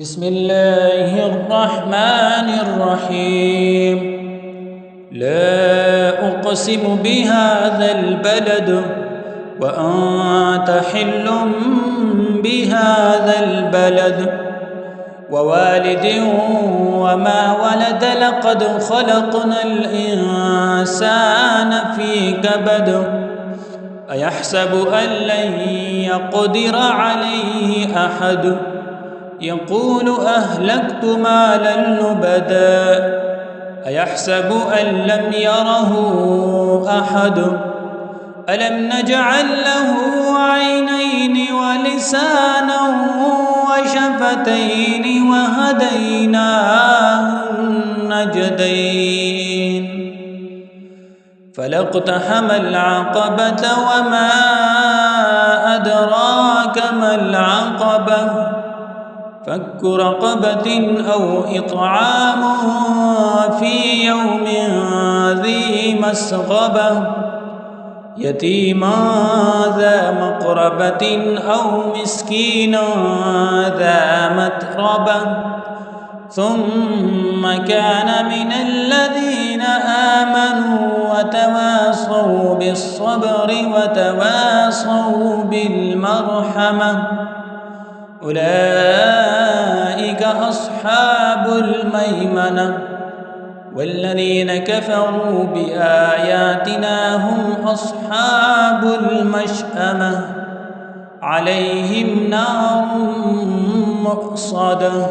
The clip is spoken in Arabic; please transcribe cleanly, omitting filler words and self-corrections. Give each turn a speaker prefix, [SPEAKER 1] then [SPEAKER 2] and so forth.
[SPEAKER 1] بسم الله الرحمن الرحيم. لا أقسم بهذا البلد وأنت حل بهذا البلد ووالد وما ولد. لقد خلقنا الإنسان في كبد أيحسب أن لن يقدر عليه أحد يقول أهلكت مالا لبدا أيحسب أن لم يره أحد ألم نجعل له عينين ولسانا وشفتين وهديناه النجدين فلاقتحم العقبة وما أدراك ما العقبة فك رقبة أو إطعام في يوم ذي مسغبة يتيما ذا مقربة أو مسكينا ذا متربة ثم كان من الذين آمنوا وتواصوا بالصبر وتواصوا بالمرحمة أولئك أصحاب الميمنة والذين كفروا بآياتنا هم أصحاب المشأمة عليهم نار مؤصدة.